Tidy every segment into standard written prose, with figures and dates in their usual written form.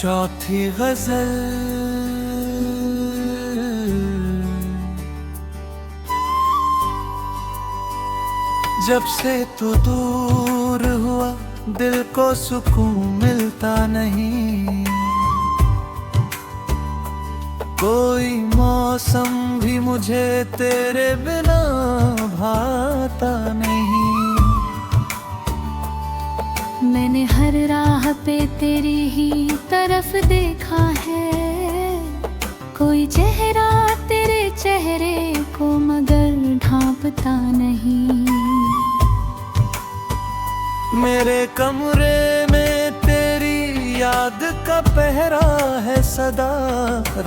चौथी गजल। जब से तू दूर हुआ दिल को सुकून मिलता नहीं, कोई मौसम भी मुझे तेरे बिना भाता नहीं। मैंने हर राह पे तेरी ही तरफ देखा है, कोई चेहरा तेरे चेहरे को मगर ढांपता नहीं। मेरे कमरे में तेरी याद का पहरा है सदा,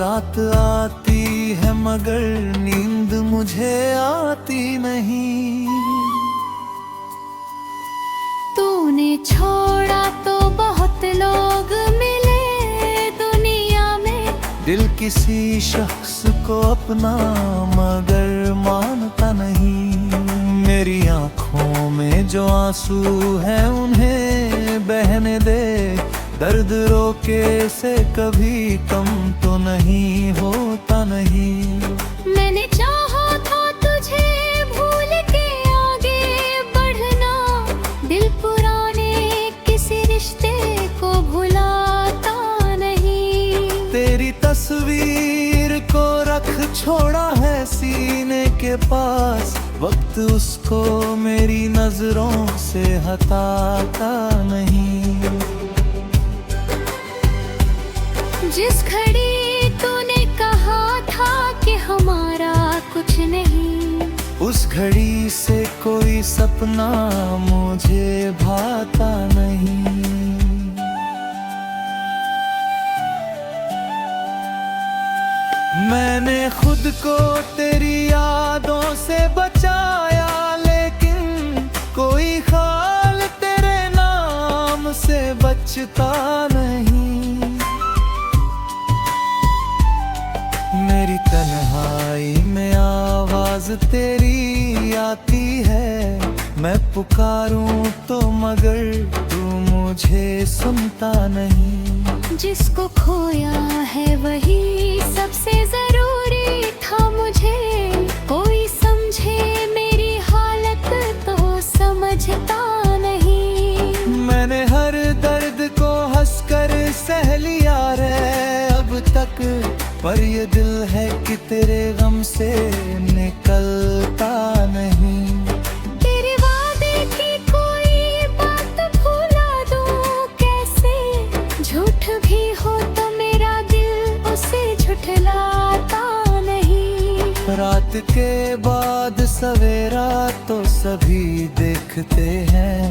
रात आती है मगर नींद मुझे आती नहीं। तूने छोड़ा तो बहुत लोग मिले दुनिया में, दिल किसी शख्स को अपना मगर मानता नहीं। मेरी आँखों में जो आंसू हैं उन्हें बहने दे, दर्द रोके से कभी कम तो नहीं होता नहीं। मैंने चाहा था तुझे भूल के आगे बढ़ना, दिल पुराने किसी रिश्ते को भुलाता नहीं। तेरी तस्वीर को रख छोड़ा है सीने के पास, वक्त उसको मेरी नजरों से हटाता नहीं। जिस घड़ी तूने कहा था कि हमारा कुछ नहीं, उस घड़ी से कोई सपना मुझे भाता नहीं। मैंने खुद को तेरी यादों से बचाया, लेकिन कोई ख्याल तेरे नाम से बचता नहीं। मेरी तन्हाई में आवाज तेरी आती है, मैं पुकारूं तो मगर तू मुझे सुनता नहीं। जिसको खोया है वही सबसे जरूरी था मुझे, कोई समझे मेरी हालत तो समझता नहीं। मैंने हर दर्द को हंसकर सह लिया रे अब तक, पर ये दिल है कि तेरे गम से निकलता नहीं। तेरे वादे की कोई बात भुला दूं कैसे, झूठ भी हो तो मेरा दिल उसे झुठलाता नहीं। रात के बाद सवेरा तो सभी देखते हैं,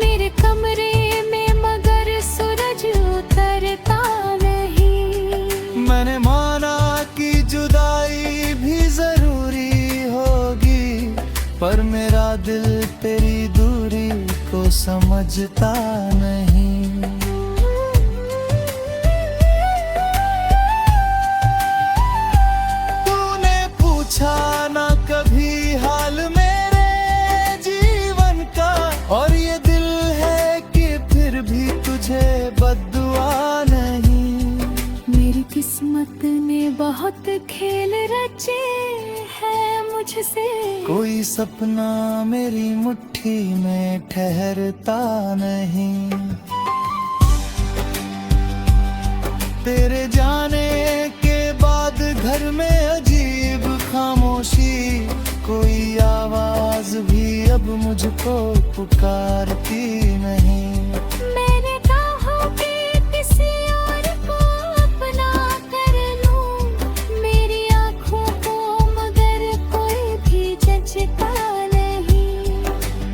मेरे कमरे में मगर सूरज उतरता नहीं। मैंने माना कि जुदाई भी जरूरी होगी, पर मेरा दिल तेरी दूरी को समझता नहीं। तूने पूछा ना कभी हाल मेरे जीवन का, और ये दिल है कि फिर भी तुझे बद्दुआ नहीं। मेरी किस्मत ने बहुत खेल रचे हैं मुझसे, कोई सपना मेरी मुट्ठी में ठहरता नहीं। तेरे जाने के बाद घर में अजीब खामोशी, कोई आवाज भी अब मुझको पुकारती नहीं। मैंने कहा कि किसी और को अपना कर लूं, मेरी आँखों को मगर कोई भी जचता नहीं।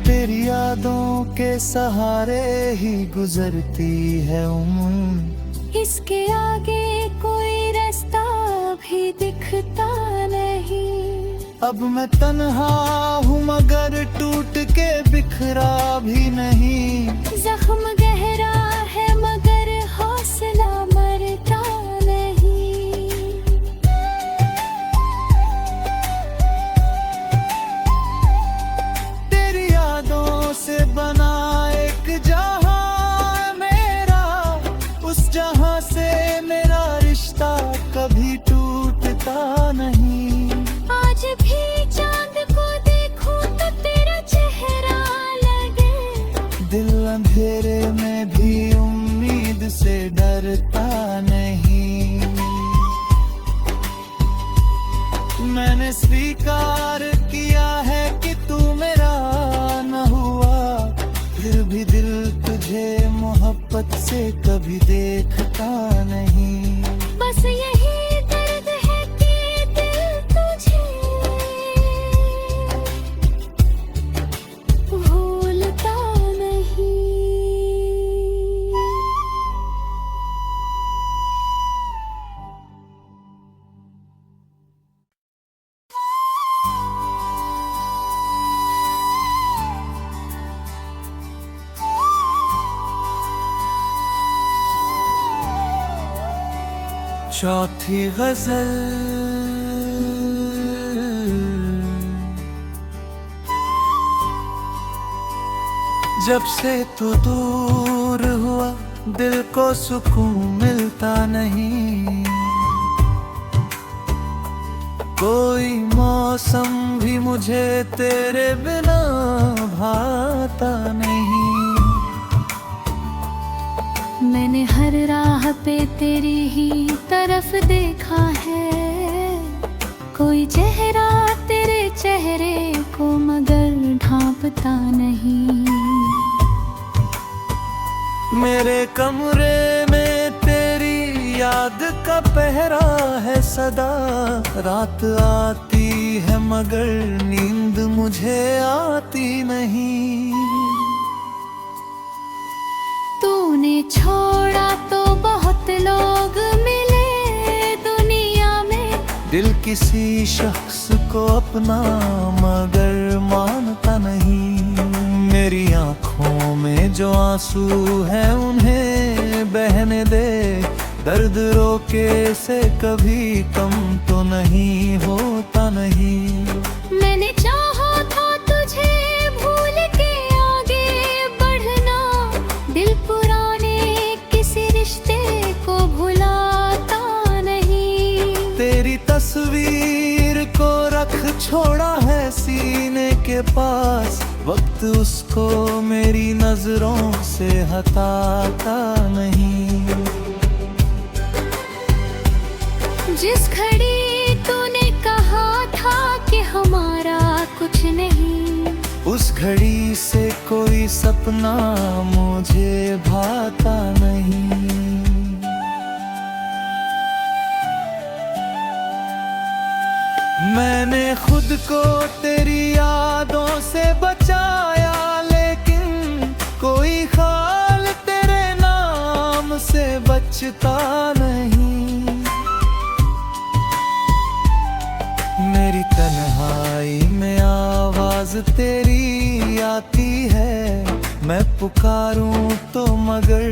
तेरी यादों के सहारे ही गुजरती है उम्र, इसके आगे कोई रास्ता भी दिखता नहीं। अब मैं तन्हा हूँ मगर टूट के बिखरा भी नहीं। जख्म गहरा है मगर हौसला मरता नहीं। तेरी यादों से बना एक जहां मेरा, उस जहां से मैंने स्वीकार किया है कि तू मेरा न हुआ, फिर भी दिल तुझे मोहब्बत से कभी देखता नहीं। बस यही दर्द है कि दिल तुझे भूलता नहीं। चौथी गजल। जब से तू दूर हुआ दिल को सुकून मिलता नहीं, कोई मौसम भी मुझे तेरे बिना भाता नहीं। मैंने हर राह पे तेरी ही तरफ देखा है, कोई चेहरा तेरे चेहरे को मगर ढांपता नहीं। मेरे कमरे में तेरी याद का पहरा है सदा, रात आती है मगर नींद मुझे आती नहीं। तूने छोड़ा तो बहुत लोग मिले दुनिया में, दिल किसी शख्स को अपना मगर मानता नहीं। मेरी आँखों में जो आंसू हैं उन्हें बहने दे, दर्द रोके से कभी कम तो नहीं होता नहीं। मैंने चाहा था तुझे भूल के आगे बढ़ना, दिल पुराने किसी रिश्ते को भुलाता नहीं। तेरी तस्वीर को रख छोड़ा है सीने के पास, वक्त उसको मेरी नजरों से हटाता नहीं। जिस घड़ी तूने कहा था कि हमारा कुछ नहीं, उस घड़ी से कोई सपना मुझे भाता नहीं। मैंने खुद को तेरी यादों से बचाया, लेकिन कोई ख्याल तेरे नाम से बचता नहीं। मेरी तन्हाई में आवाज तेरी आती है, मैं पुकारूं तो मगर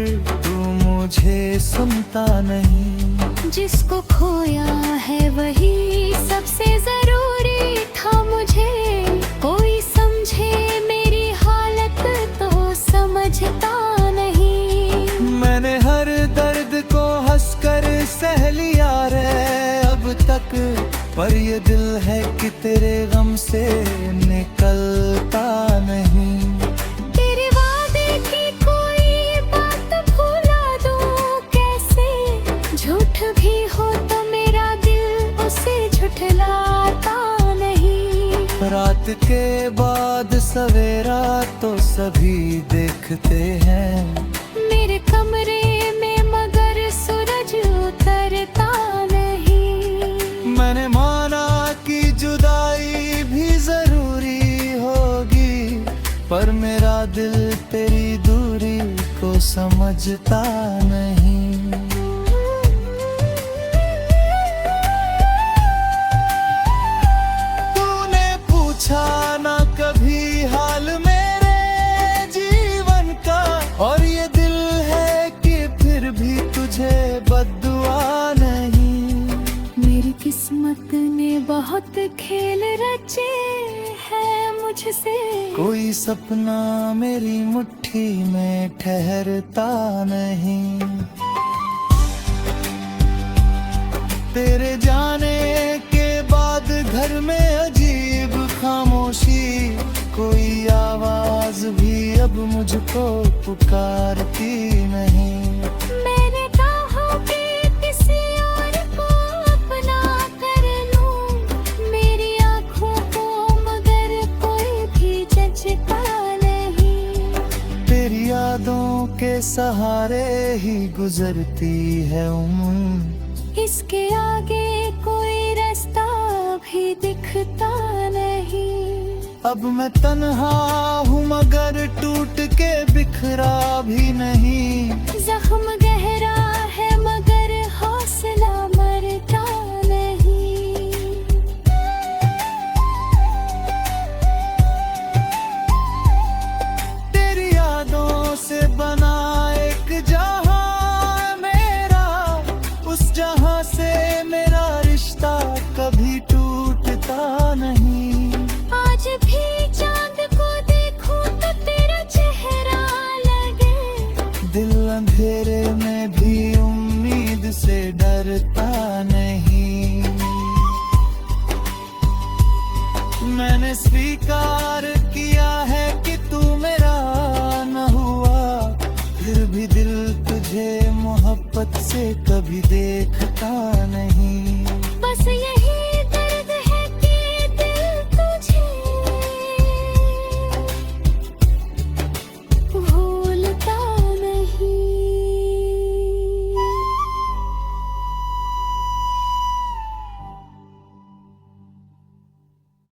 तू मुझे सुनता नहीं। जिसको खोया है वही सबसे जरूरी था मुझे, कोई समझे मेरी हालत तो समझता नहीं। मैंने हर दर्द को हंसकर सह लिया रे अब तक, पर ये दिल है कि तेरे गम से निकलता नहीं। तेरे वादे की कोई बात भुला दूं कैसे, झूठ भी हो तो मेरा दिल उसे झुठलाता नहीं। रात के बाद सवेरा तो सभी देखते हैं, मेरे कमरे में मगर सूरज उतरता नहीं। मैंने माना कि जुदाई भी जरूरी होगी, पर मेरा दिल तेरी दूरी को समझता नहीं। तूने पूछा ना कभी हाल मेरे जीवन का, और ये दिल है कि फिर भी तुझे बद्दुआ नहीं। मेरी किस्मत ने बहुत खेल रचे हैं मुझसे, कोई सपना मेरी मुट्ठी में ठहरता नहीं। तेरे जाने के बाद घर में अजीब खामोशी, कोई आवाज भी अब मुझको पुकारती नहीं। मैंने कहा कि किसी और को अपना कर लूं, मेरी सहारे ही गुजरती है उम्र। इसके आगे कोई रास्ता भी दिखता नहीं। अब मैं तन्हा हूँ मगर टूट के बिखरा भी नहीं। जख्म गहरा है मगर हौसला मरता नहीं। तेरी यादों से बना एक जहां मेरा, उस जहां से मेरा रिश्ता कभी टूटता नहीं। आज भी चांद को देखूं तो तेरा चेहरा लगे। दिल अंधेरे में भी उम्मीद से डरता नहीं। मैंने स्वीकार किया है कि तू मेरा न हुआ, फिर भी दिल तुझे मोहब्बत से कभी देखता नहीं।